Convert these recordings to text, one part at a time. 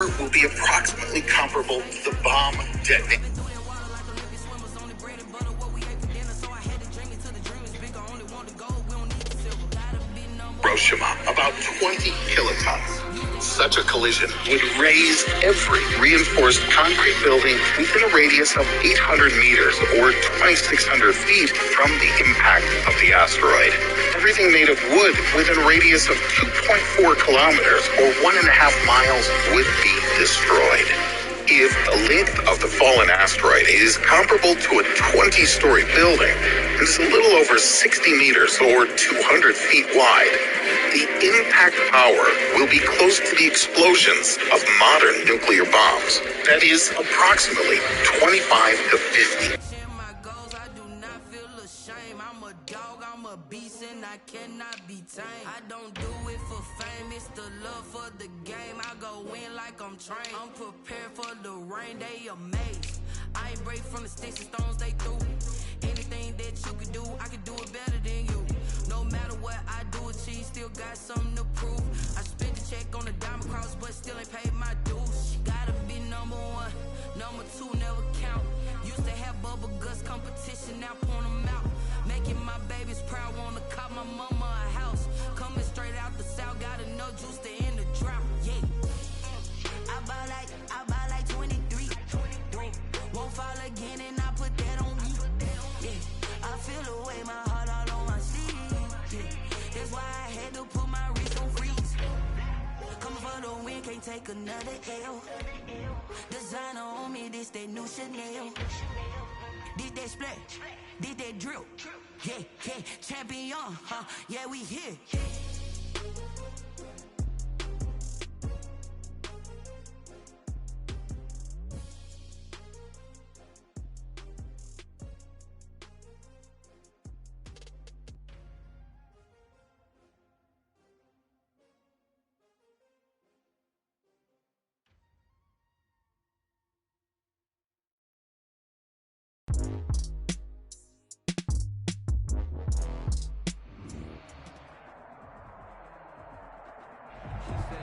will be approximately comparable to the bomb detonated. Hiroshima, about 20 kilotons. Such a collision would raise every reinforced concrete building within a radius of 800 meters or 2,600 feet from the impact of the asteroid. Everything made of wood within a radius of 2.4 kilometers or 1.5 miles would be destroyed. If the length of the fallen asteroid is comparable to a 20-story building and is a little over 60 meters or 200 feet wide, the impact power will be close to the explosions of modern nuclear bombs. That is approximately 25 to 50. I don't do it for fame, it's the love for the game. I go in like I'm trained. I'm prepared for the rain, they amazed. I ain't break from the sticks and stones they threw. Anything that you could do, I could do it better than you. No matter what I do, achieve, still got something to prove. I spent the check on the diamond cross, but still ain't paid my dues. Gotta be number one, number two never count. Used to have bubble guts competition, now point them out. Making my babies proud, wanna cop my mama a house. Coming straight out the south, got enough juice to end the drought. Yeah, I buy like 23. Won't fall again, and I put that on me. Yeah, I feel the way, my heart all on my sleeve. Yeah, that's why I had to put my wrist on freeze. Coming for the win, can't take another L. Designer on me, this that new Chanel. This that splash, this that drill. Yeah, yeah, champion, huh? Yeah, we here.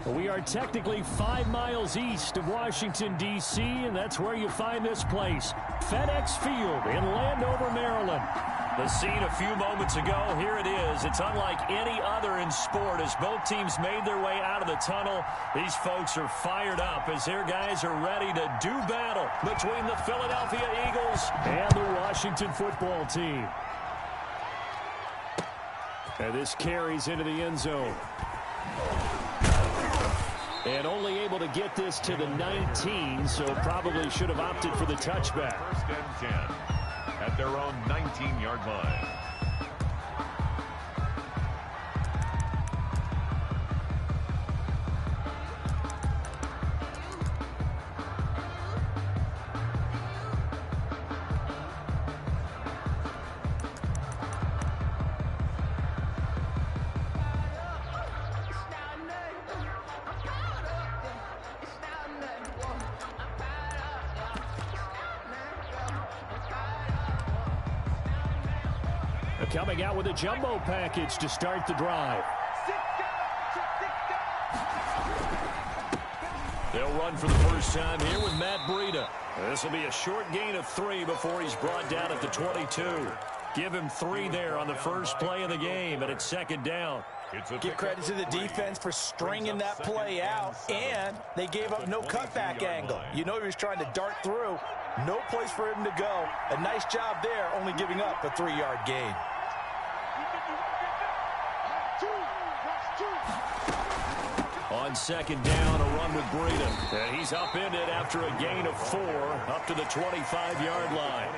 We are technically 5 miles east of Washington, D.C., and that's where you find this place, FedEx Field in Landover, Maryland. The scene a few moments ago, here it is. It's unlike any other in sport as both teams made their way out of the tunnel. These folks are fired up as their guys are ready to do battle between the Philadelphia Eagles and the Washington football team. And this carries into the end zone. And only able to get this to the 19, so probably should have opted for the touchback. First and 10 at their own 19-yard line. Coming out with a jumbo package to start the drive. They'll run for the first time here with Matt Breida. This will be a short gain of 3 before he's brought down at the 22. Give him 3 there on the first play of the game, and it's second down. Give credit to the defense for stringing that play out, and they gave up no cutback angle. You know he was trying to dart through. No place for him to go. A nice job there, only giving up a 3-yard gain. On second down, a run with Breida. And he's upended after a gain of 4 up to the 25-yard line.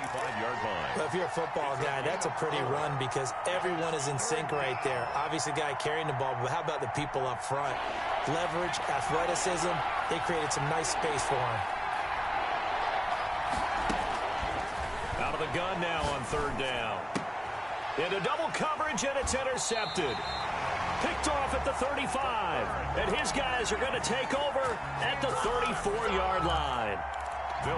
Well, if you're a football guy, that's a pretty run because everyone is in sync right there. Obviously, the guy carrying the ball, but how about the people up front? Leverage, athleticism, they created some nice space for him. Out of the gun now on third down. Into double coverage, and it's intercepted. Picked off at the 35. And his guys are going to take over at the 34-yard line.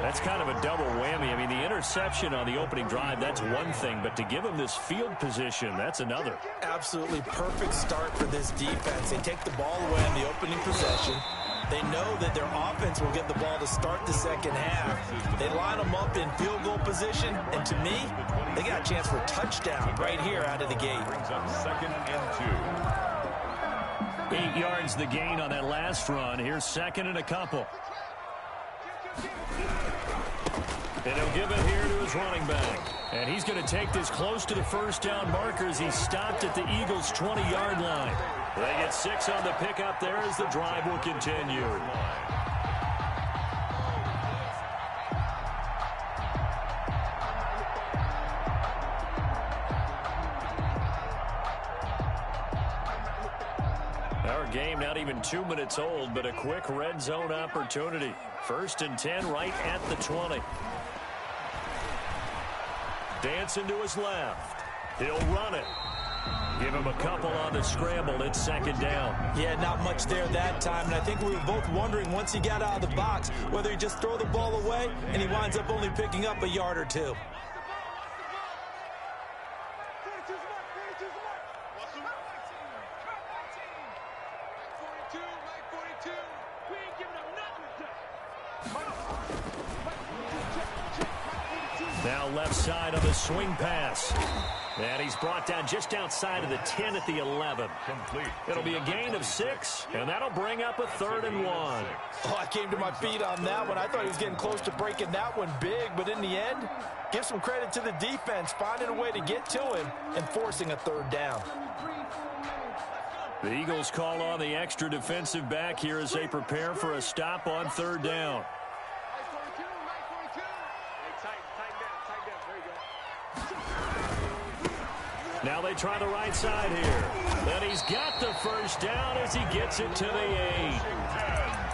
That's kind of a double whammy. I mean, the interception on the opening drive, that's one thing. But to give him this field position, that's another. Absolutely perfect start for this defense. They take the ball away on the opening possession. They know that their offense will get the ball to start the second half. They line them up in field goal position, and to me, they got a chance for a touchdown right here out of the gate. Brings up 2nd and 2. 8 yards the gain on that last run. Here's 2nd and a couple. And he'll give it here to his running back. And he's going to take this close to the first down markers. He stopped at the Eagles' 20-yard line. They get 6 on the pickup there as the drive will continue. Our game not even 2 minutes old, but a quick red zone opportunity. 1st and 10 right at the 20. Dancing to his left. He'll run it. Give him a couple on the scramble. It's 2nd down. Yeah, not much there that time. And I think we were both wondering once he got out of the box whether he just throw the ball away and he winds up only picking up a yard or two. Now left side of the swing pass. And he's brought down just outside of the 10 at the 11. Complete. It'll be a gain of 6, and that'll bring up a 3rd and 1. Oh, I came to my feet on that one. I thought he was getting close to breaking that one big, but in the end, give some credit to the defense, finding a way to get to him and forcing a 3rd down. The Eagles call on the extra defensive back here as they prepare for a stop on 3rd down. Now they try the right side here. Then he's got the first down as he gets it to the 8.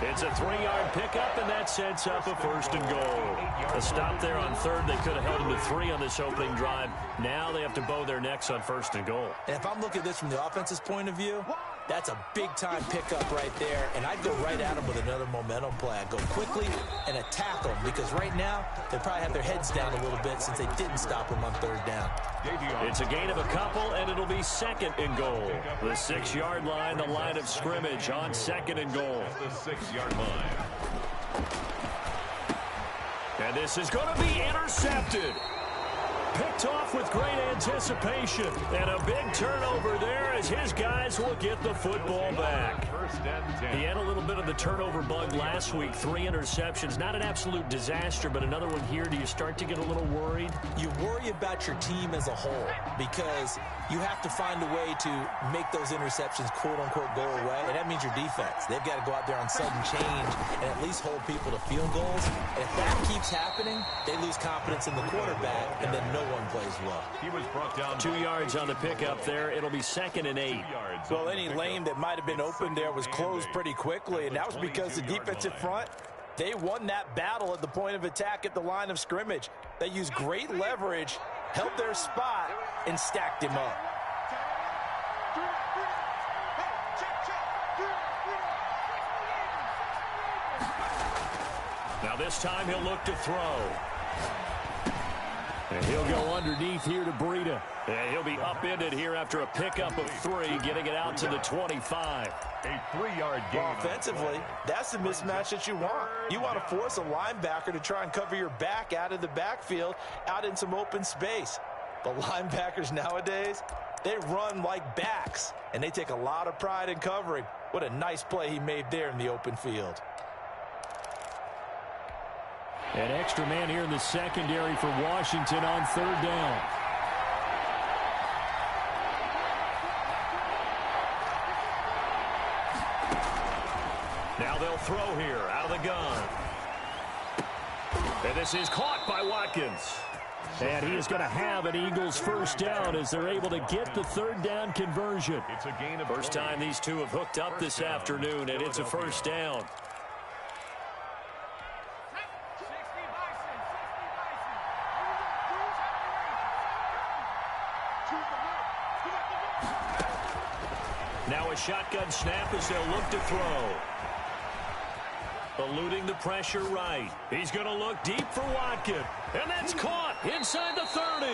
It's a 3-yard pickup, and that sets up a 1st and goal. A stop there on 3rd. They could have held him to 3 on this opening drive. Now they have to bow their necks on 1st and goal. And if I'm looking at this from the offense's point of view, that's a big-time pickup right there, and I'd go right at him with another momentum play. I'd go quickly and attack them because right now they probably have their heads down a little bit since they didn't stop him on 3rd down. It's a gain of a couple, and it'll be 2nd and goal. The 6-yard line, the line of scrimmage on 2nd and goal. The 6-yard line. And this is going to be intercepted. Picked off with great anticipation. And a big turnover there as his guys will get the football back. 1st and 10. He had a little bit of the turnover bug last week. 3 interceptions. Not an absolute disaster, but another one here. Do you start to get a little worried? You worry about your team as a whole because you have to find a way to make those interceptions, quote-unquote, go away, and that means your defense. They've got to go out there on sudden change and at least hold people to field goals. And if that keeps happening, they lose confidence in the quarterback, and then no one plays well. He was brought down 2 yards on the pickup there. It'll be 2nd and 8. Well, any lane that might have been open there was closed pretty quickly, and that was because the defensive front, they won that battle at the point of attack at the line of scrimmage. They used great leverage, held their spot, and stacked him up. Now this time he'll look to throw. And he'll go underneath here to Breida. And he'll be upended here after a pickup of 3, getting it out to the 25. a 3-yard gain. Well, offensively, that's the mismatch that you want. You want to force a linebacker to try and cover your back out of the backfield, out in some open space. But linebackers nowadays, they run like backs, and they take a lot of pride in covering. What a nice play he made there in the open field. An extra man here in the secondary for Washington on 3rd down. Now they'll throw here out of the gun. And this is caught by Watkins. And he is going to have an Eagles 1st down as they're able to get the 3rd down conversion. It's a gain of First time these two have hooked up this afternoon, and it's a 1st down. Now a shotgun snap as they'll look to throw. Eluding the pressure right. He's going to look deep for Watkins. And that's caught inside the 30.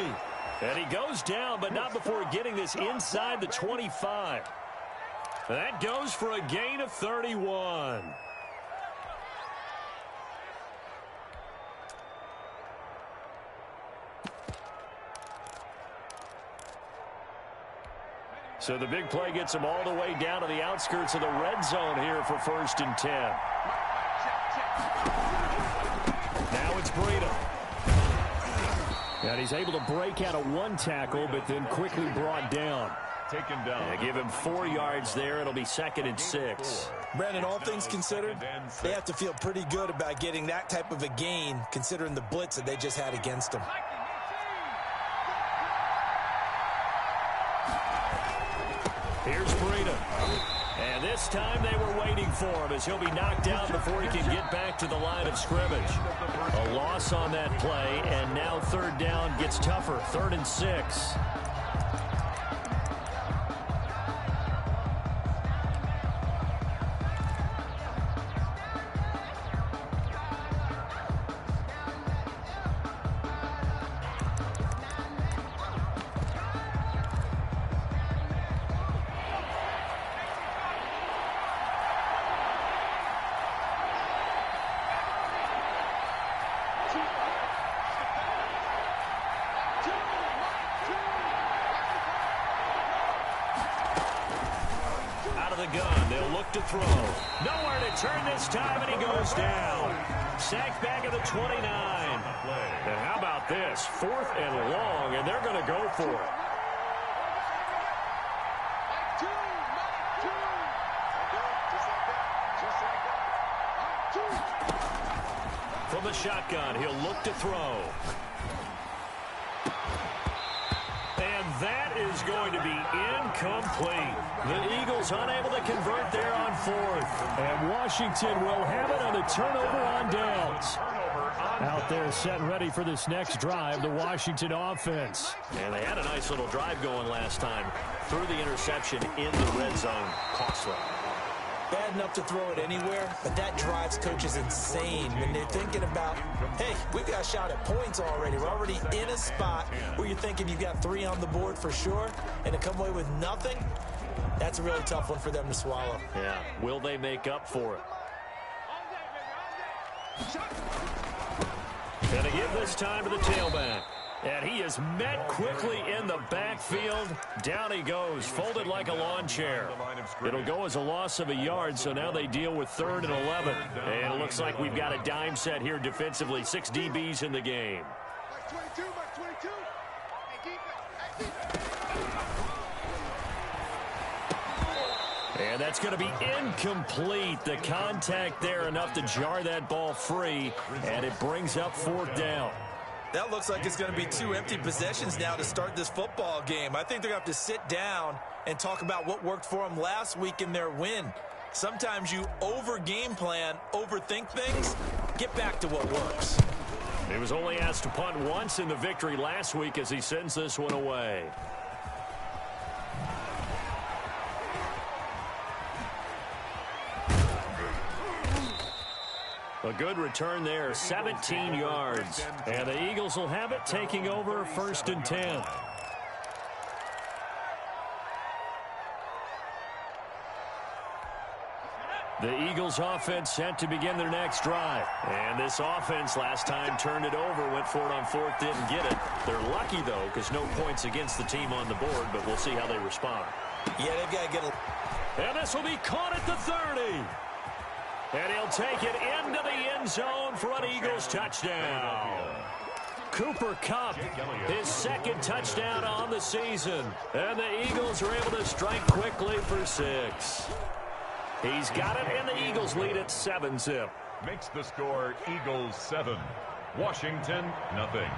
And he goes down, but not before getting this inside the 25. That goes for a gain of 31. So the big play gets them all the way down to the outskirts of the red zone here for 1st and 10. Now it's Breida. And he's able to break out of one tackle, but then quickly brought down. Taken down. Yeah, give him 4 yards there. It'll be 2nd and 6. Brandon, all things considered, they have to feel pretty good about getting that type of a gain, considering the blitz that they just had against them. Here's Breida. And this time they were waiting for him as he'll be knocked out before he can get back to the line of scrimmage. A loss on that play, and now 3rd down gets tougher. 3rd and 6. To throw. Nowhere to turn this time, and he goes down. Sacked back at the 29. And how about this? 4th and long, and they're going to go for it. From the shotgun, he'll look to throw. That is going to be incomplete. The Eagles unable to convert there on 4th. And Washington will have it on the turnover on downs. Out there set and ready for this next drive, the Washington offense. And they had a nice little drive going last time. Threw the interception in the red zone. Costly. Bad enough to throw it anywhere, but that drives coaches insane when they're thinking about, hey, we've got a shot at points already. We're already in a spot where you're thinking you've got 3 on the board for sure, and to come away with nothing, that's a really tough one for them to swallow. Yeah, will they make up for it? And to give this time to the tailback. And he is met quickly in the backfield. Down he goes, folded like a lawn chair. It'll go as a loss of a yard, so now they deal with 3rd and 11. And it looks like we've got a dime set here defensively. 6 DBs in the game. And that's going to be incomplete. The contact there enough to jar that ball free, and it brings up 4th down. That looks like it's going to be 2 empty possessions now to start this football game. I think they're going to have to sit down and talk about what worked for them last week in their win. Sometimes you over-game plan, overthink things. Get back to what works. He was only asked to punt once in the victory last week as he sends this one away. A good return there, 17 yards. And the Eagles will have it, taking over 1st and 10. The Eagles offense set to begin their next drive. And this offense last time turned it over, went for it on 4th, didn't get it. They're lucky, though, because no points against the team on the board, but we'll see how they respond. Yeah, they've got to get a... And this will be caught at the 30. And he'll take it into the end zone for an Eagles touchdown. Cooper Kupp, his 2nd touchdown on the season. And the Eagles are able to strike quickly for 6. He's got it, and the Eagles lead at 7-zip. Makes the score Eagles 7, Washington nothing.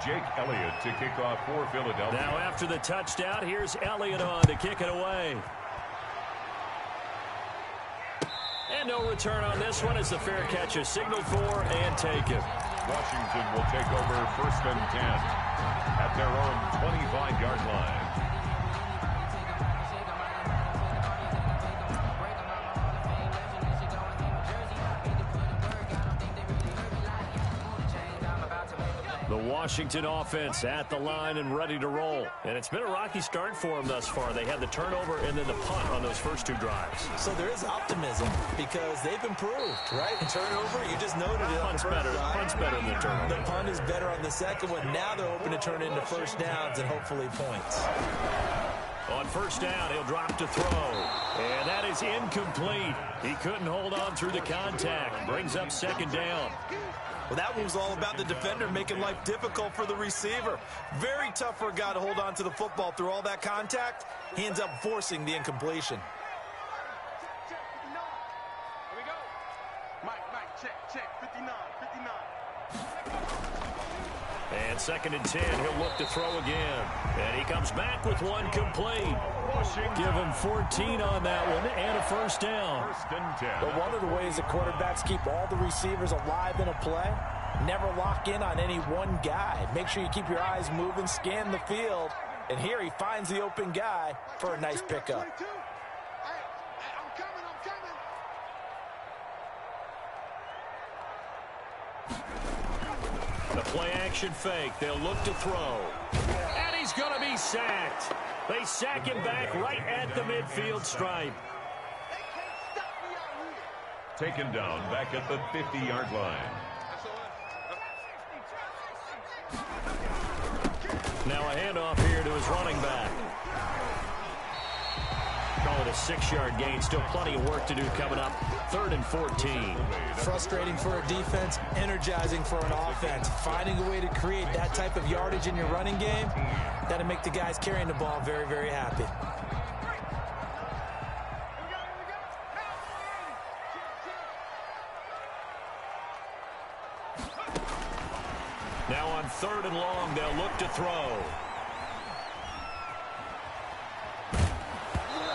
Jake Elliott to kick off for Philadelphia. Now after the touchdown, here's Elliott on to kick it away. And no return on this one as the fair catch is signaled for and taken. Washington will take over 1st and 10 at their own 25-yard line. The Washington offense at the line and ready to roll. And it's been a rocky start for them thus far. They had the turnover and then the punt on those first 2 drives. So there is optimism because they've improved, right? Turnover, you just noted it. Punt's better than the turnover. The punt is better on the second one. Now they're hoping to turn into first downs and hopefully points. On first down, he'll drop to throw. And that is incomplete. He couldn't hold on through the contact. Brings up second down. Well, that one was all about the defender making life difficult for the receiver. Very tough for a guy to hold on to the football through all that contact. He ends up forcing the incompletion. Here we go. Mike, check. 59. And second and 10, he'll look to throw again. And he comes back with one complete. Give him 14 on that one and a first down. First and 10. But one of the ways that quarterbacks keep all the receivers alive in a play, never lock in on any one guy. Make sure you keep your eyes moving, scan the field. And here he finds the open guy for a nice pickup. I'm coming. The play-action fake. They'll look to throw. And he's going to be sacked. They sack him back right at the midfield stripe. Taken down back at the 50-yard line. Now a handoff here to his running back. Call it a 6-yard gain. Still plenty of work to do coming up. 3rd and 14. Frustrating for a defense, energizing for an offense. Finding a way to create that type of yardage in your running game, that'll make the guys carrying the ball very, very happy. Now on 3rd and long, they'll look to throw.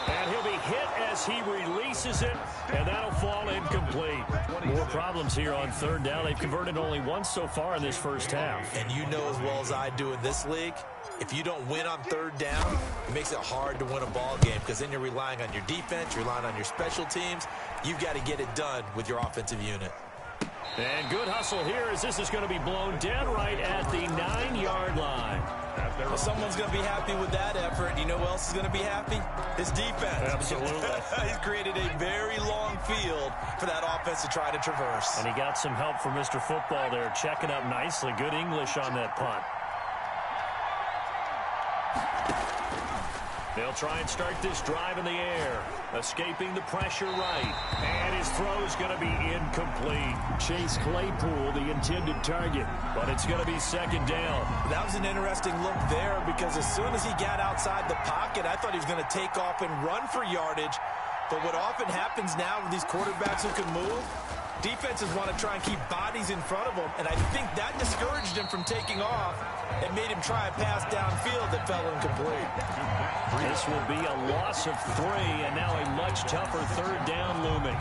And he'll be hit as he releases it, and that'll fall incomplete. More problems here on 3rd down. They've converted only once so far in this first half. And you know as well as I do in this league, if you don't win on 3rd down, it makes it hard to win a ball game because then you're relying on your defense, you're relying on your special teams. You've got to get it done with your offensive unit. And good hustle here as this is going to be blown dead right at the 9-yard line. Well, someone's going to be happy with that effort. You know who else is going to be happy? His defense. Absolutely. He's created a very long field for that offense to try to traverse. And he got some help from Mr. Football there, checking up nicely. Good English on that punt. They'll try and start this drive in the air, escaping the pressure right. And his throw is going to be incomplete. Chase Claypool, the intended target, but it's going to be second down. That was an interesting look there because as soon as he got outside the pocket, I thought he was going to take off and run for yardage. But what often happens now with these quarterbacks who can move, defenses want to try and keep bodies in front of them, and I think that discouraged him from taking off and made him try a pass downfield that fell incomplete. This will be a loss of 3, and now a much tougher 3rd down looming.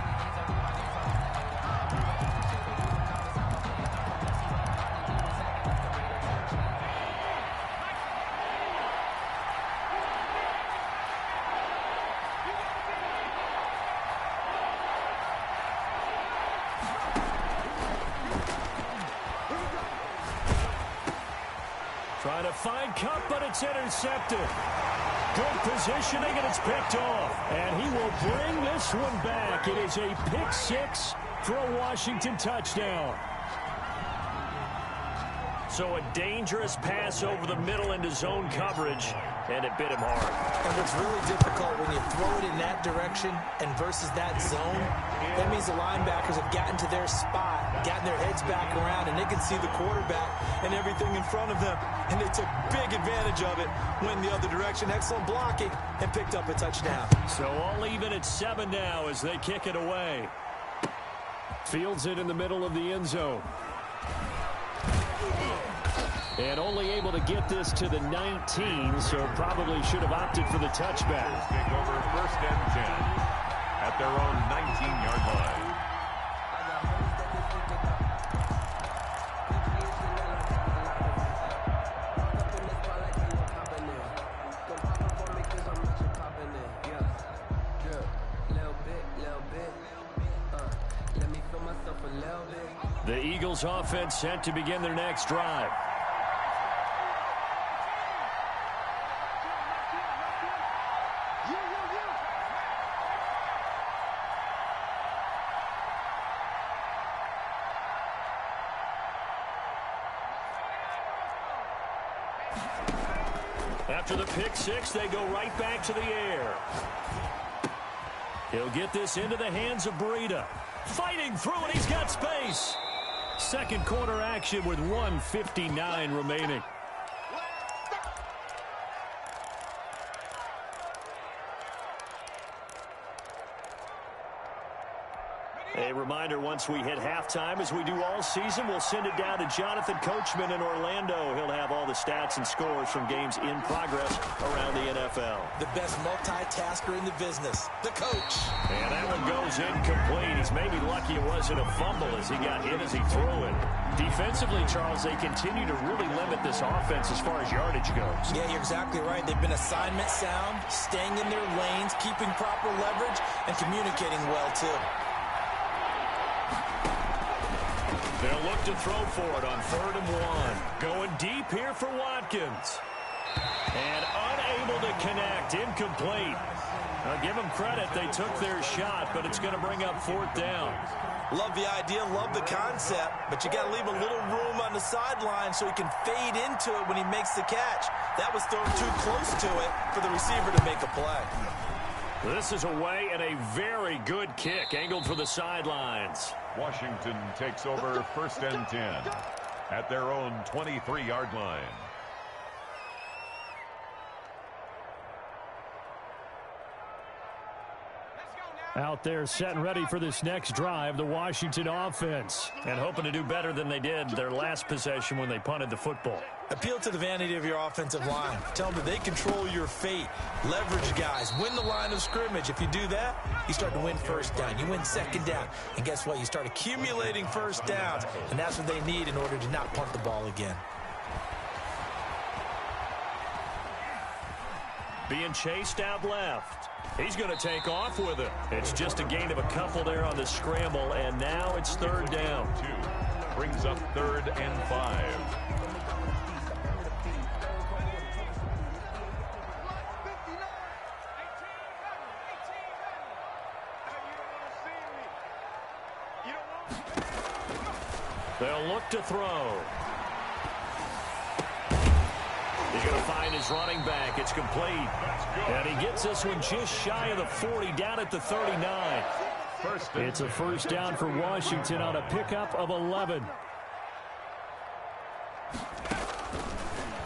Trying to find Kupp, but it's intercepted. Good positioning, and it's picked off. And he will bring this one back. It is a pick 6 for a Washington touchdown. So a dangerous pass over the middle into zone coverage, and it bit him hard. And what's really difficult when you throw it in that direction and versus that zone, that means the linebackers have gotten to their spot, gotten their heads back around, and they can see the quarterback and everything in front of them. And they took big advantage of it, went the other direction, excellent blocking, and picked up a touchdown. So all even at 7 now as they kick it away. Fields it in the middle of the end zone. And only able to get this to the 19, so probably should have opted for the touchback. Take over 1st and 10 at their own 19-yard line. The Eagles offense set to begin their next drive. After the pick six, they go right back to the air. He'll get this into the hands of Breida. Fighting through, and he's got space. Second quarter action with 1:59 remaining. A reminder, once we hit halftime, as we do all season, we'll send it down to Jonathan Coachman in Orlando. He'll have all the stats and scores from games in progress around the NFL. The best multitasker in the business, the coach. And that one goes incomplete. He's maybe lucky it wasn't a fumble as he got hit as he threw it. Defensively, Charles, they continue to really limit this offense as far as yardage goes. Yeah, you're exactly right. They've been assignment sound, staying in their lanes, keeping proper leverage, and communicating well, too. They'll look to throw for it on 3rd and 1. Going deep here for Watkins. And unable to connect. Incomplete. I'll give them credit. They took their shot, but it's going to bring up 4th down. Love the idea, love the concept, but you got to leave a little room on the sideline so he can fade into it when he makes the catch. That was thrown too close to it for the receiver to make a play. This is away and a very good kick angled for the sidelines. Washington takes over 1st and 10 at their own 23-yard line. Out there set and ready for this next drive, the Washington offense. And hoping to do better than they did their last possession when they punted the football. Appeal to the vanity of your offensive line. Tell them that they control your fate. Leverage guys. Win the line of scrimmage. If you do that, you start to win 1st down. You win 2nd down. And guess what? You start accumulating 1st downs. And that's what they need in order to not punt the ball again. Being chased out left. He's going to take off with it. It's just a gain of a couple there on the scramble, and now it's 3rd down. 2 brings up 3rd and 5. They'll look to throw. He's going to find his running back. It's complete. And he gets this one just shy of the 40, down at the 39. It's a 1st down for Washington on a pickup of 11.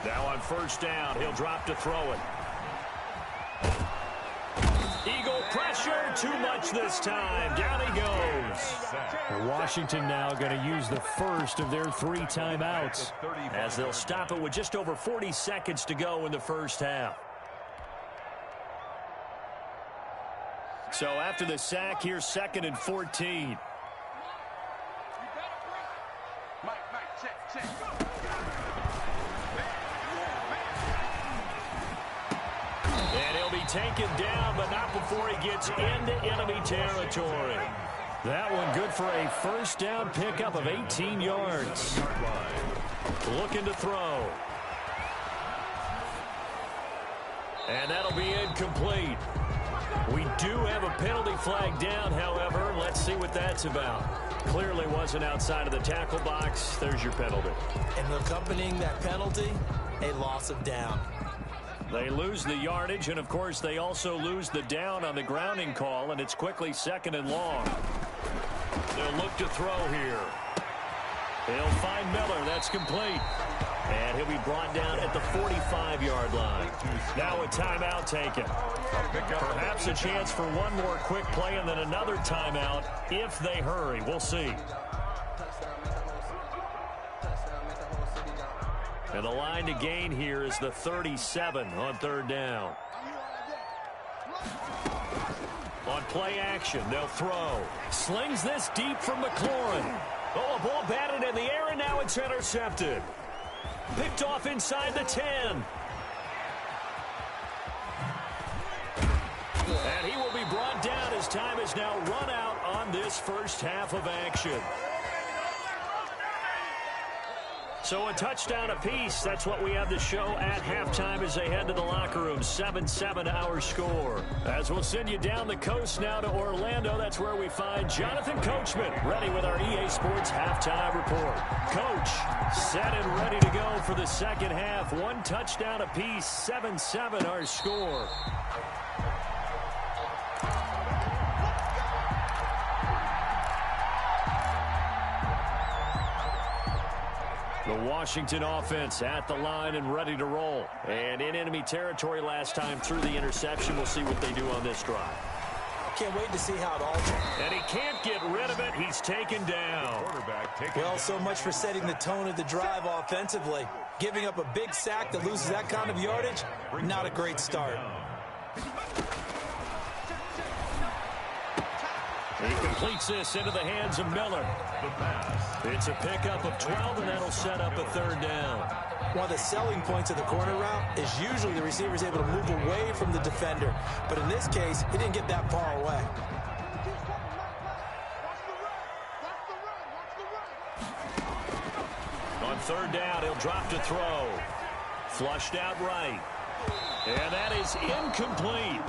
Now on 1st down, he'll drop to throw it. Eagle pressure, too much this time. Down he goes. Washington now going to use the first of their 3 timeouts as they'll stop it with just over 40 seconds to go in the 1st half. So after the sack, here's 2nd and 14. Mike, check. And he'll be taken down, but not before he gets into enemy territory. That one good for a 1st down pickup of 18 yards. Looking to throw. And that'll be incomplete. We do have a penalty flag down, however. Let's see what that's about. Clearly wasn't outside of the tackle box. There's your penalty. And accompanying that penalty, a loss of down. They lose the yardage, and, of course, they also lose the down on the grounding call, and it's quickly 2nd and long. They'll look to throw here. They'll find Miller. That's complete. And he'll be brought down at the 45-yard line. Now a timeout taken. Perhaps a chance for one more quick play and then another timeout if they hurry. We'll see. And the line to gain here is the 37 on 3rd down. On play action, they'll throw. Slings this deep from McLaurin. Oh, a ball batted in the air, and now it's intercepted. Picked off inside the 10. And he will be brought down as time is now run out on this 1st half of action. So a touchdown apiece. That's what we have to show at halftime as they head to the locker room. 7-7 our score. As we'll send you down the coast now to Orlando. That's where we find Jonathan Coachman ready with our EA Sports halftime report. Coach, set and ready to go for the second half. One touchdown apiece. 7-7 our score. The Washington offense at the line and ready to roll. And in enemy territory last time through the interception. We'll see what they do on this drive. Can't wait to see how it alters. And he can't get rid of it. He's taken down. Well, so much for setting the tone of the drive offensively. Giving up a big sack that loses that kind of yardage, not a great start. He completes this into the hands of Miller. It's a pickup of 12, and that'll set up a third down. One of the selling points of the corner route is usually the receiver is able to move away from the defender. But in this case, he didn't get that far away. On third down, he'll drop to throw. Flushed out right. And that is incomplete.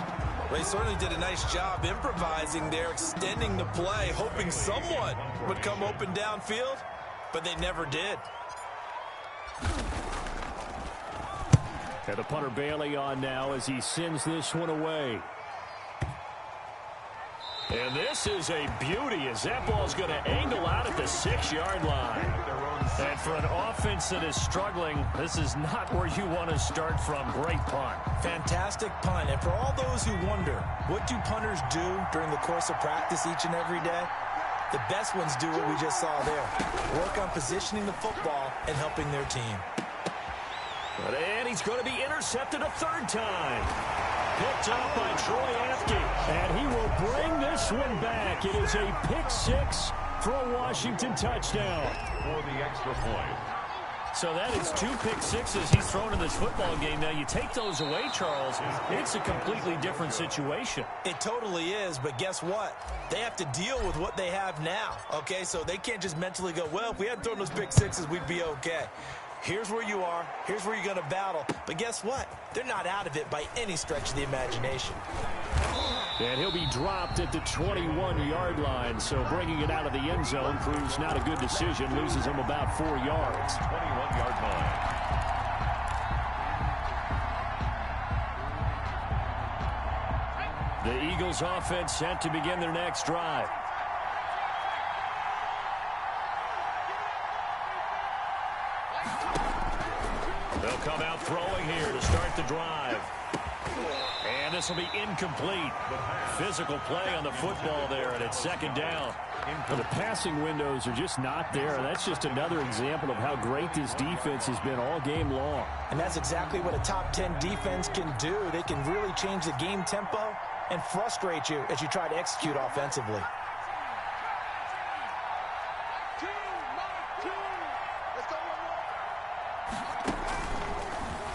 They certainly did a nice job improvising there, extending the play, hoping someone would come open downfield, but they never did. And the punter Bailey on now as he sends this one away. And this is a beauty as that ball's going to angle out at the 6-yard line. And for an offense that is struggling, this is not where you want to start from. Great punt. Fantastic punt. And for all those who wonder, what do punters do during the course of practice each and every day? The best ones do what we just saw there. Work on positioning the football and helping their team. And he's going to be intercepted a third time. Picked up by Troy Apke. And he will bring this one back. It is a pick six for a Washington touchdown. For the extra point. So that is 2 pick sixes he's thrown in this football game. Now, you take those away, Charles, it's a completely different situation. It totally is, but guess what? They have to deal with what they have now, okay? So they can't just mentally go, well, if we hadn't thrown those pick sixes, we'd be okay. Here's where you are. Here's where you're going to battle. But guess what? They're not out of it by any stretch of the imagination. And he'll be dropped at the 21-yard line. So bringing it out of the end zone proves not a good decision. Loses him about 4 yards. 21-yard line. The Eagles offense set to begin their next drive. They'll come out throwing here to start the drive. And this will be incomplete. Physical play on the football there, and it's second down. The passing windows are just not there. That's just another example of how great this defense has been all game long. And that's exactly what a top 10 defense can do. They can really change the game tempo and frustrate you as you try to execute offensively.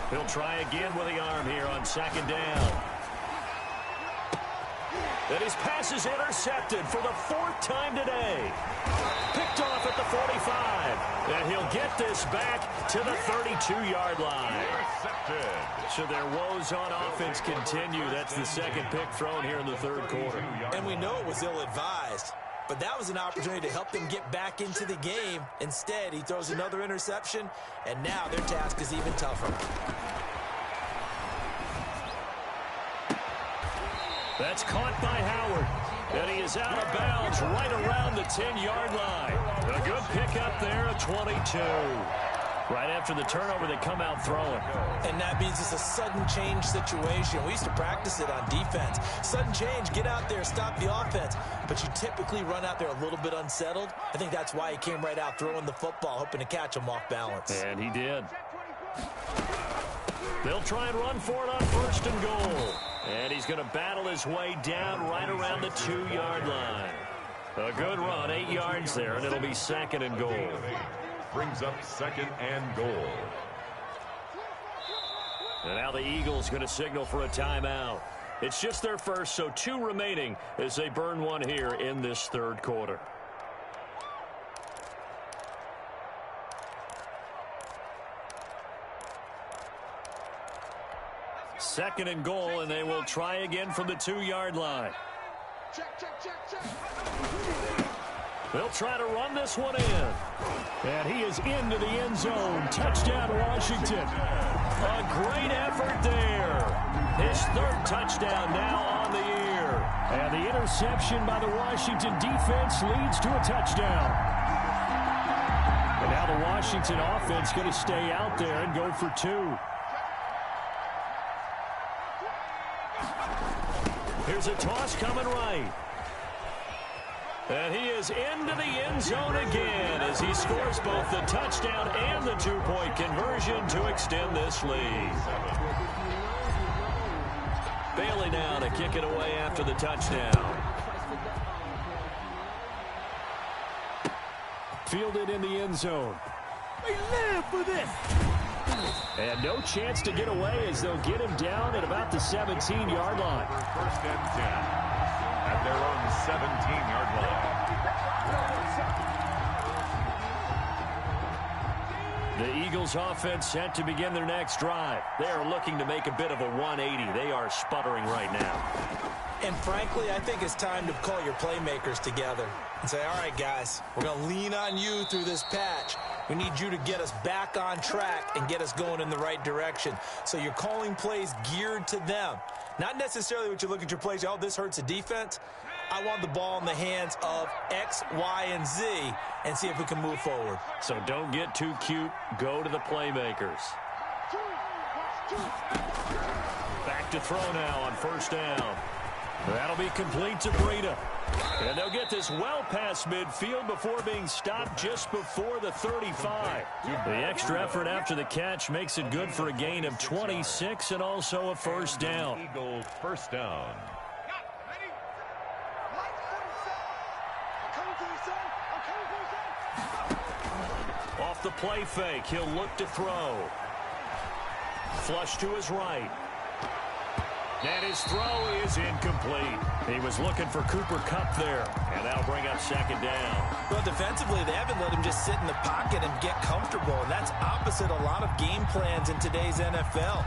He'll try again with the arm here on second down. And his pass is intercepted for the 4th time today. Picked off at the 45. And he'll get this back to the 32-yard line. So their woes on offense continue. That's the second pick thrown here in the third quarter. And we know it was ill-advised. But that was an opportunity to help them get back into the game. Instead, he throws another interception, and now their task is even tougher. That's caught by Howard. And he is out of bounds right around the 10-yard line. A good pickup there at 22. Right after the turnover, they come out throwing. And that means it's a sudden change situation. We used to practice it on defense. Sudden change, get out there, stop the offense. But you typically run out there a little bit unsettled. I think that's why he came right out throwing the football, hoping to catch him off balance. And he did. They'll try and run for it on 1st and goal. And he's going to battle his way down right around the 2-yard line. A good run, 8 yards there, and it'll be 2nd and goal. Brings up 2nd and goal. And now the Eagles going to signal for a timeout. It's just their first, so 2 remaining as they burn one here in this third quarter. 2nd and goal, and they will try again from the 2-yard line. They'll try to run this one in. And he is into the end zone. Touchdown, Washington. A great effort there. His 3rd touchdown now on the year. And the interception by the Washington defense leads to a touchdown. And now the Washington offense going to stay out there and go for 2. Here's a toss coming right. And he is into the end zone again as he scores both the touchdown and the 2-point conversion to extend this lead. Bailey now to kick it away after the touchdown. Fielded in the end zone. We live for this. And no chance to get away as they'll get him down at about the 17-yard line. 1st and 10 at their own 17-yard line. The Eagles offense set to begin their next drive. They are looking to make a bit of a 180. They are sputtering right now. And frankly, I think it's time to call your playmakers together and say, all right, guys, we're going to lean on you through this patch. We need you to get us back on track and get us going in the right direction. So you're calling plays geared to them. Not necessarily what you look at your plays, oh, this hurts the defense. I want the ball in the hands of X, Y, and Z and see if we can move forward. So don't get too cute. Go to the playmakers. Back to throw now on 1st down. That'll be complete to Breida. And they'll get this well past midfield before being stopped just before the 35. The extra effort after the catch makes it good for a gain of 26 and also a 1st down. Eagles 1st down. Off the play fake, he'll look to throw. Flush to his right. And his throw is incomplete. He was looking for Cooper Kupp there, and that'll bring up 2nd down. Well, defensively, they haven't let him just sit in the pocket and get comfortable, and that's opposite a lot of game plans in today's NFL.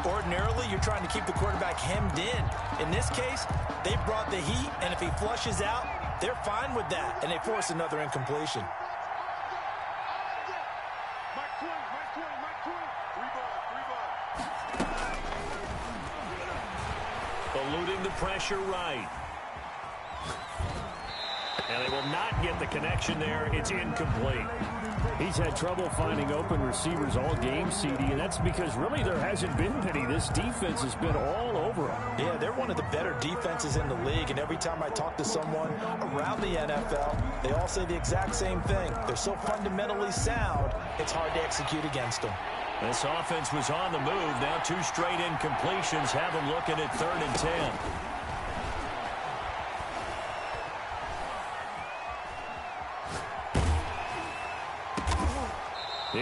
Ordinarily, you're trying to keep the quarterback hemmed in. In this case, they brought the heat, and if he flushes out, they're fine with that, and they force another incompletion. Eluding the pressure right. And they will not get the connection there. It's incomplete. He's had trouble finding open receivers all game, CD, and that's because really there hasn't been many. This defense has been all over him. Yeah, they're one of the better defenses in the league, and every time I talk to someone around the NFL, they all say the exact same thing. They're so fundamentally sound, it's hard to execute against them. This offense was on the move. Now 2 straight incompletions have them looking at 3rd and 10.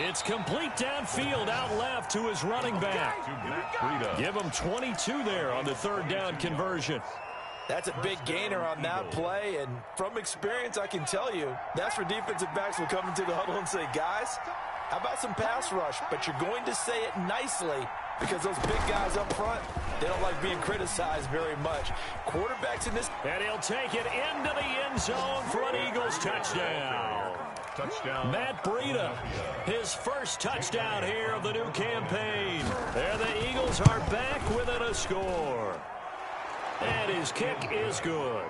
It's complete downfield, out left to his running back. Give him 22 there on the 3rd down conversion. That's a big gainer on that play, and from experience, I can tell you, that's where defensive backs will come into the huddle and say, guys, how about some pass rush? But you're going to say it nicely because those big guys up front, they don't like being criticized very much. Quarterbacks in this. And he'll take it into the end zone for an Eagles touchdown. Touchdown. Matt Breida, his 1st touchdown here of the new campaign. There the Eagles are back within a score. And his kick is good.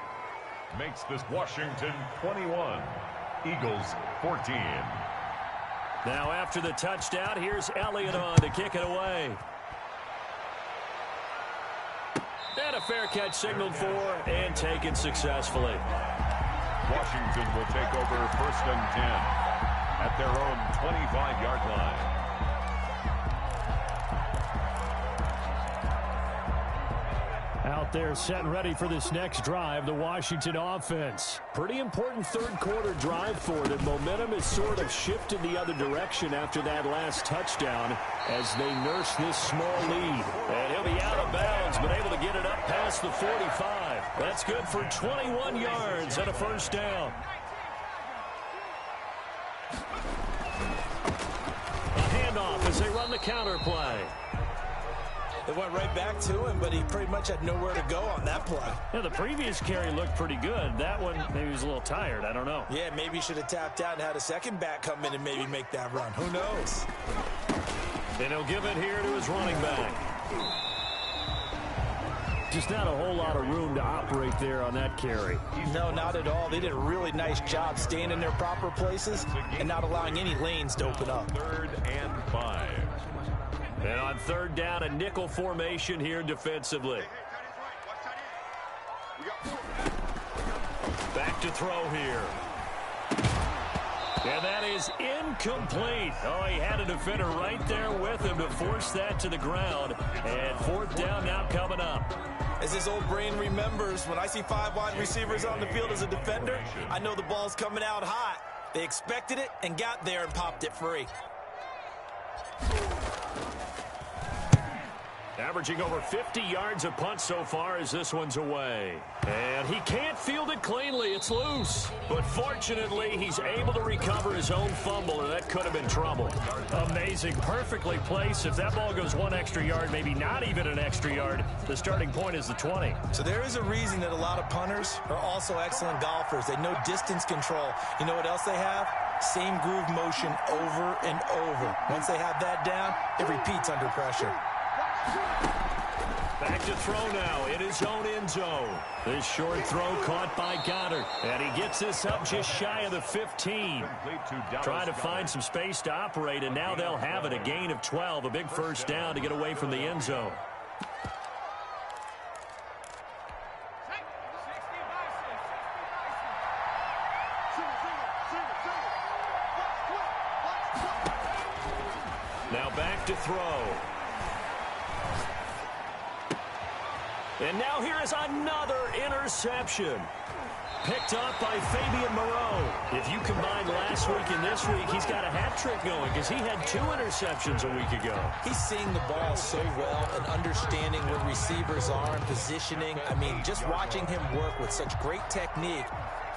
Makes this Washington 21, Eagles 14. Now after the touchdown, here's Elliott on to kick it away. And a fair catch signaled for and taken successfully. Washington will take over 1st and 10 at their own 25-yard line. Out there set and ready for this next drive, the Washington offense. Pretty important 3rd quarter drive for them. Momentum has sort of shifted the other direction after that last touchdown as they nurse this small lead. And he'll be out of bounds, but able to get it up past the 45. That's good for 21 yards and a 1st down. A handoff as they run the counter play. It went right back to him, but he pretty much had nowhere to go on that play. Yeah, the previous carry looked pretty good. That one, maybe he was a little tired. I don't know. Yeah, maybe he should have tapped out and had a second back come in and maybe make that run. Who knows? And he'll give it here to his running back. Just not a whole lot of room to operate there on that carry. No, not at all. They did a really nice job staying in their proper places and not allowing any lanes to open up. 3rd and 5. And on 3rd down, a nickel formation here defensively. Back to throw here. And that is incomplete. Oh, he had a defender right there with him to force that to the ground. And 4th down now coming up. As his old brain remembers, when I see 5 wide receivers on the field as a defender, I know the ball's coming out hot. They expected it and got there and popped it free. Averaging over 50 yards a punt so far as this one's away. And he can't field it cleanly. It's loose. But fortunately, he's able to recover his own fumble, and that could have been trouble. Amazing. Perfectly placed. If that ball goes 1 extra yard, maybe not even an extra yard, the starting point is the 20. So there is a reason that a lot of punters are also excellent golfers. They know distance control. You know what else they have? Same groove motion over and over. Once they have that down, it repeats under pressure. Back to throw now in his own end zone. This short throw caught by Goddard. And he gets this up just shy of the 15. Trying to find some space to operate, and now they'll have it. A gain of 12, a big first down to get away from the end zone. Now back to throw. And now here is another interception. Picked up by Fabian Moreau. If you combine last week and this week, he's got a hat trick going because he had 2 interceptions a week ago. He's seeing the ball so well and understanding where receivers are and positioning. I mean, just watching him work with such great technique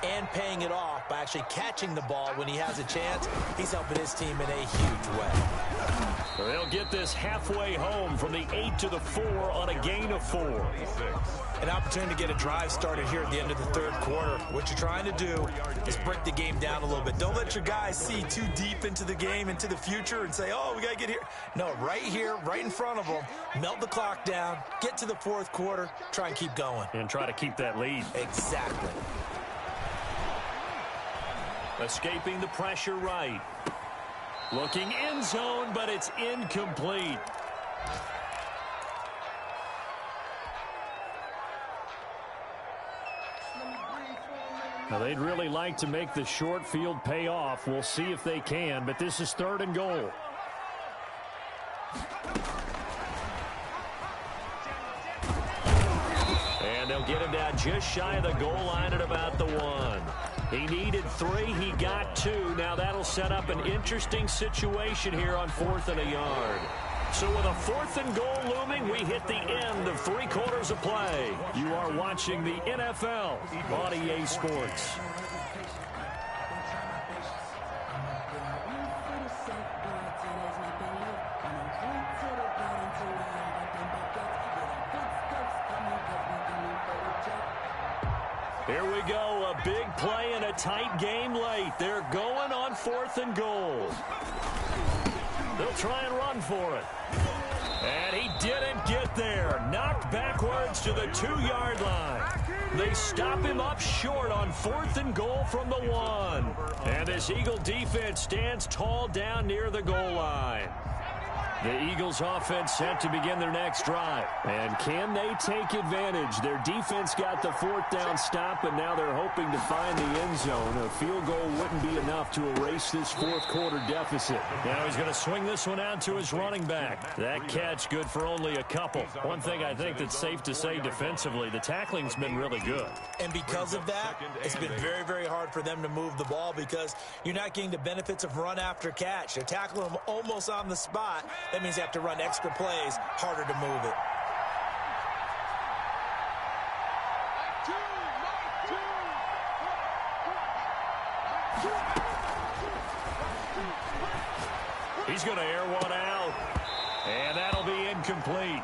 and paying it off by actually catching the ball when he has a chance, he's helping his team in a huge way. They'll get this halfway home from the 8 to the 4 on a gain of 4. An opportunity to get a drive started here at the end of the 3rd quarter. What you're trying to do is break the game down a little bit. Don't let your guys see too deep into the game, into the future, and say, oh, we got to get here. No, right here, right in front of them, melt the clock down, get to the 4th quarter, try and keep going. And try to keep that lead. Exactly. Escaping the pressure right. Looking end zone, but it's incomplete. Now, they'd really like to make the short field pay off. We'll see if they can, but this is 3rd and goal. And they'll get him down just shy of the goal line at about the 1. He needed 3. He got 2. Now that'll set up an interesting situation here on 4th and a yard. So with a 4th and goal looming, we hit the end of 3 quarters of play. You are watching the NFL on EA Sports. Here we go, a big play and a tight game late. They're going on 4th and goal. They'll try and run for it. And he didn't get there. Knocked backwards to the 2-yard line. They stop him up short on 4th and goal from the 1. And this Eagle defense stands tall down near the goal line. The Eagles offense set to begin their next drive. And can they take advantage? Their defense got the 4th down stop, and now they're hoping to find the end zone. A field goal wouldn't be enough to erase this 4th quarter deficit. Now he's going to swing this one out to his running back. That catch good for only a couple. One thing I think that's safe to say defensively, the tackling's been really good. And because of that, it's been very, very hard for them to move the ball because you're not getting the benefits of run after catch. They're tackling them almost on the spot. That means you have to run extra plays, harder to move it. He's going to air one out, and that'll be incomplete.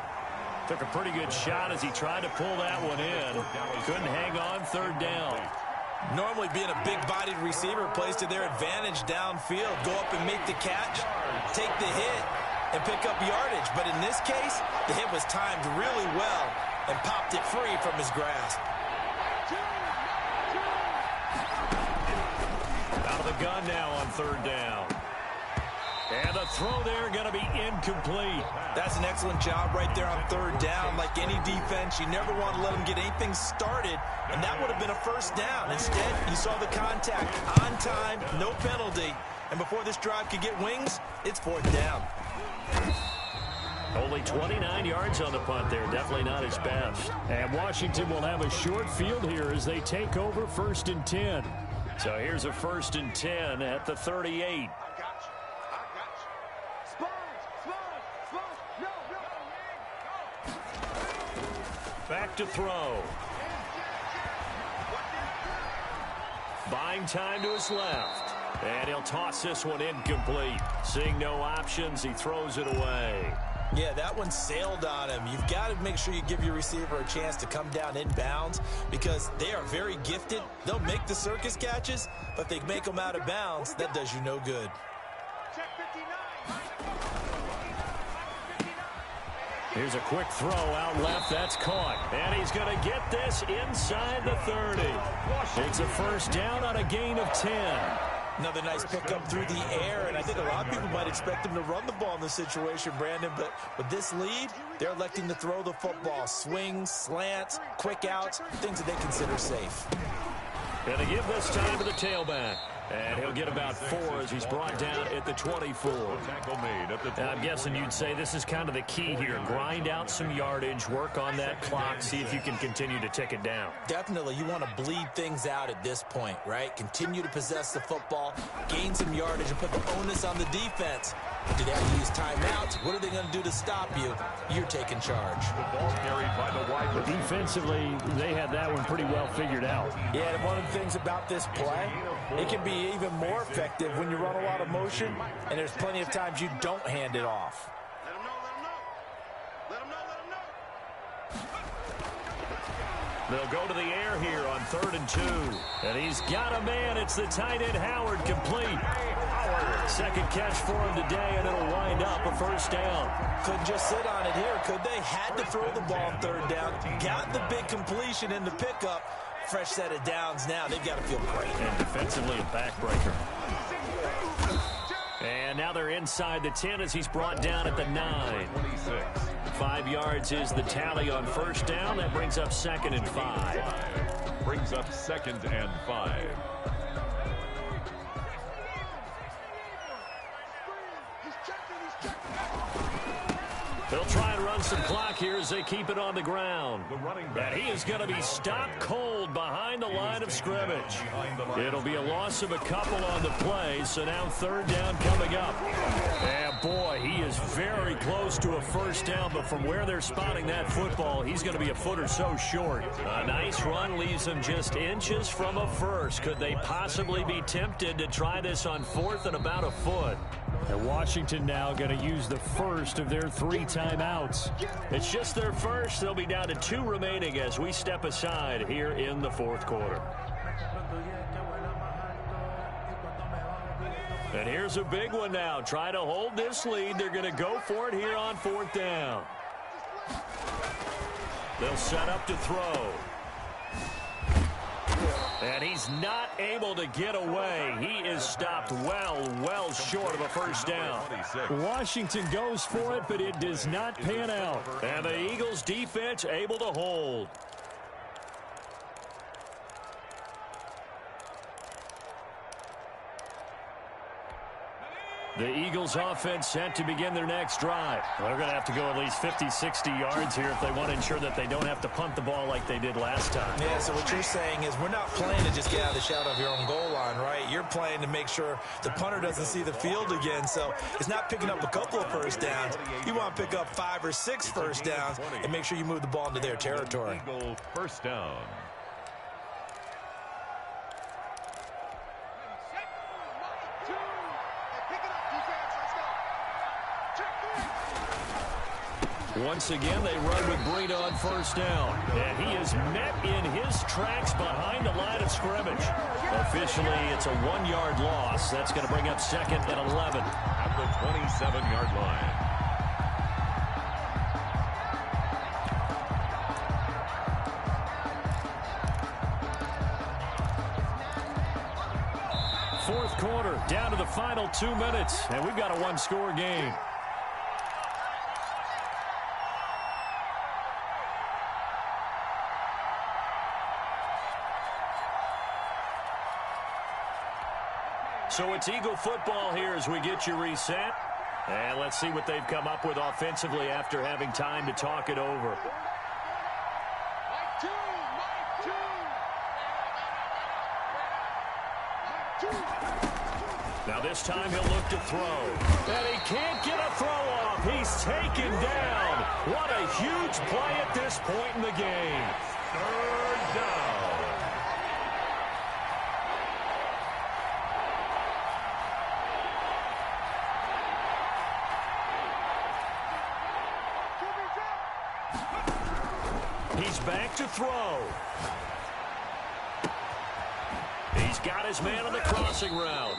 Took a pretty good shot as he tried to pull that one in. Couldn't hang on, third down. Normally being a big-bodied receiver plays to their advantage downfield. Go up and make the catch, take the hit, and pick up yardage. But in this case, the hit was timed really well and popped it free from his grasp. Out of the gun now on third down. And the throw there going to be incomplete. That's an excellent job right there on third down. Like any defense, you never want to let them get anything started, and that would have been a first down. Instead, you saw the contact on time, no penalty, and before this drive could get wings, it's fourth down. Only 29 yards on the punt there. Definitely not his best. And Washington will have a short field here as they take over 1st and 10. So here's a 1st and 10 at the 38. Back to throw. Buying time to his left. And he'll toss this one incomplete. Seeing no options, he throws it away. Yeah, that one sailed on him. You've got to make sure you give your receiver a chance to come down inbounds because they are very gifted. They'll make the circus catches, but if they make them out of bounds, that does you no good. Here's a quick throw out left. That's caught. And he's going to get this inside the 30. It's a first down on a gain of 10. Another nice pickup through the air, and I think a lot of people might expect him to run the ball in this situation, Brandon, but with this lead, they're electing to throw the football. Swings, slants, quick outs, things that they consider safe. Going to give this time to the tailback. And he'll get about 4 as he's brought down at the 24. And I'm guessing you'd say this is kind of the key here. Grind out some yardage, work on that clock, see if you can continue to tick it down. Definitely. You want to bleed things out at this point, right? Continue to possess the football, gain some yardage, and put the onus on the defense. Do they have to use timeouts? What are they going to do to stop you? You're taking charge. Defensively, they had that one pretty well figured out. Yeah, and one of the things about this play, it can be even more effective when you run a lot of motion, and there's plenty of times you don't hand it off. They'll go to the air here on 3rd and 2. And he's got a man. It's the tight end Howard complete. Second catch for him today, and it'll wind up a first down. Couldn't just sit on it here, could they? Had to throw the ball on 3rd down. Got the big completion in the pickup. Fresh set of downs now. They've got to feel great. And defensively a backbreaker. And now they're inside the 10 as he's brought down at the 9. 5 yards is the tally on first down. That brings up 2nd and 5. Brings up 2nd and 5. They'll try and run some clock here as they keep it on the ground. And he is going to be stopped cold behind the line of scrimmage. It'll be a loss of a couple on the play, so now 3rd down coming up. And boy, he is very close to a first down, but from where they're spotting that football, he's going to be a foot or so short. A nice run leaves him just inches from a first. Could they possibly be tempted to try this on 4th and about a foot? And Washington now going to use the first of their 3 timeouts. It's just their first. They'll be down to 2 remaining as we step aside here in the 4th quarter. And here's a big one now. Try to hold this lead. They're going to go for it here on 4th down. They'll set up to throw. And he's not able to get away. He is stopped well short of a first down. Washington goes for it, but it does not pan out. And the Eagles defense able to hold. The Eagles offense set to begin their next drive. They're going to have to go at least 50, 60 yards here if they want to ensure that they don't have to punt the ball like they did last time. Yeah, so what you're saying is we're not playing to just get out of the shadow of your own goal line, right? You're playing to make sure the punter doesn't see the field again. So it's not picking up a couple of first downs. You want to pick up 5 or 6 first downs and make sure you move the ball into their territory. First down. Once again, they run with Breida on first down. And he is met in his tracks behind the line of scrimmage. Officially, it's a 1-yard loss. That's going to bring up second and 11. At the 27-yard line. Fourth quarter, down to the final 2 minutes, and we've got a one-score game. So it's Eagle football here as we get you reset. And let's see what they've come up with offensively after having time to talk it over. Now this time he'll look to throw. And he can't get a throw off. He's taken down. What a huge play at this point in the game. Third down. He's back to throw. He's got his man on the crossing route.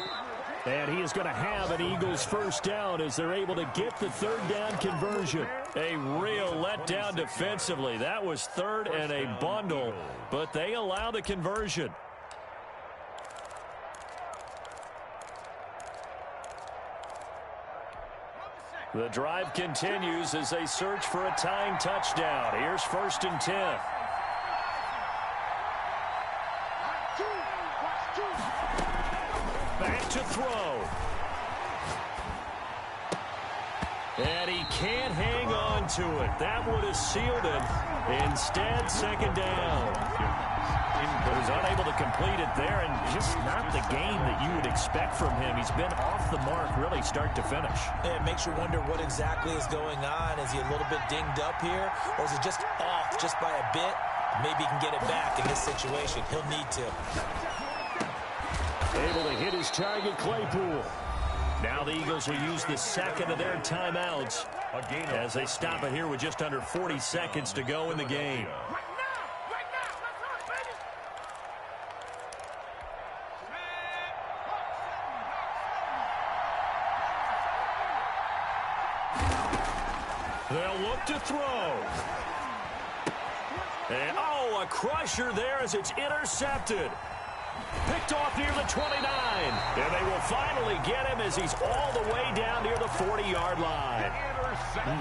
And he is going to have an Eagles first down as they're able to get the third down conversion. A real letdown defensively. That was third and a bundle, but they allow the conversion. The drive continues as they search for a tying touchdown. Here's 1st and 10. Back to throw. And he can't hang on to it. That would have sealed it. Instead, second down. But he's unable to complete it there, and just not the game that you would expect from him. He's been off the mark really start to finish. It makes you wonder what exactly is going on. Is he a little bit dinged up here, or is it just off just by a bit? Maybe he can get it back in this situation. He'll need to. Able to hit his target, Claypool. Now the Eagles will use the second of their timeouts as they stop it here with just under 40 seconds to go in the game. They'll look to throw. And, oh, a crusher there as it's intercepted. Picked off near the 29. And they will finally get him as he's all the way down near the 40-yard line.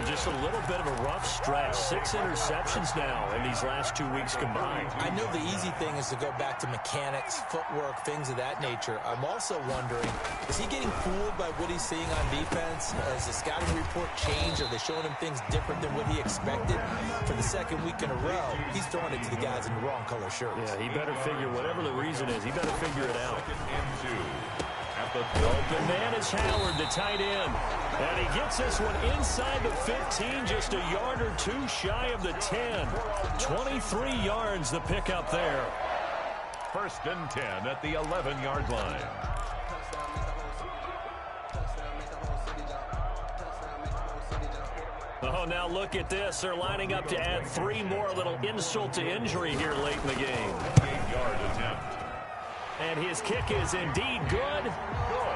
Just a little bit of a rough stretch. 6 interceptions now in these last 2 weeks combined. I know the easy thing is to go back to mechanics, footwork, things of that nature. I'm also wondering, is he getting fooled by what he's seeing on defense? Has the scouting report changed? Are they showing him things different than what he expected? For the second week in a row, he's throwing it to the guys in the wrong color shirts. Yeah, he better figure, whatever the reason is, he better figure it out. Open man is Howard, the tight end. And he gets this one inside the 15, just a yard or two shy of the 10. 23 yards the pickup there. 1st and 10 at the 11-yard line. Oh, now look at this. They're lining up to add 3 more, a little insult to injury here late in the game. 8-yard attempt. And his kick is indeed good.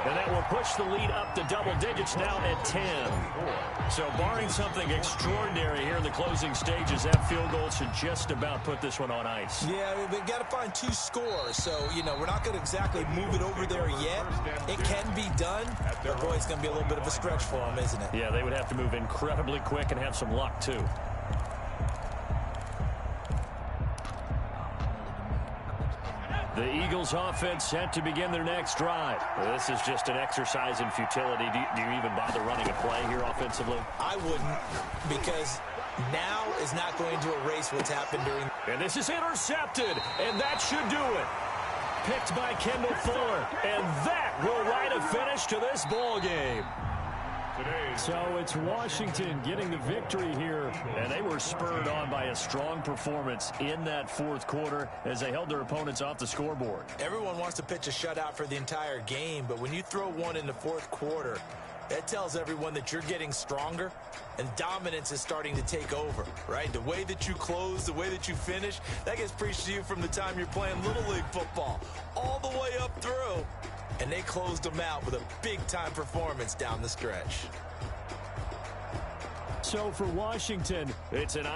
And that will push the lead up to double digits now at 10. So barring something extraordinary here in the closing stages, that field goal should just about put this one on ice. Yeah, we've got to find 2 scores. So, you know, we're not going to exactly move it over there yet. It can be done, but boy, it's going to be a little bit of a stretch for them, isn't it? Yeah, they would have to move incredibly quick and have some luck, too. The Eagles offense set to begin their next drive. This is just an exercise in futility. Do you even bother running a play here offensively? I wouldn't, because now is not going to erase what's happened during. And this is intercepted, and that should do it. Picked by Kendall Fuller, and that will write a finish to this ball game. So it's Washington getting the victory here, and they were spurred on by a strong performance in that 4th quarter as they held their opponents off the scoreboard. Everyone wants to pitch a shutout for the entire game, but when you throw one in the 4th quarter, That tells everyone that you're getting stronger and dominance is starting to take over, right? The way that you close, the way that you finish, that gets preached to you from the time you're playing Little League football all the way up through. And they closed them out with a big-time performance down the stretch. So for Washington, it's an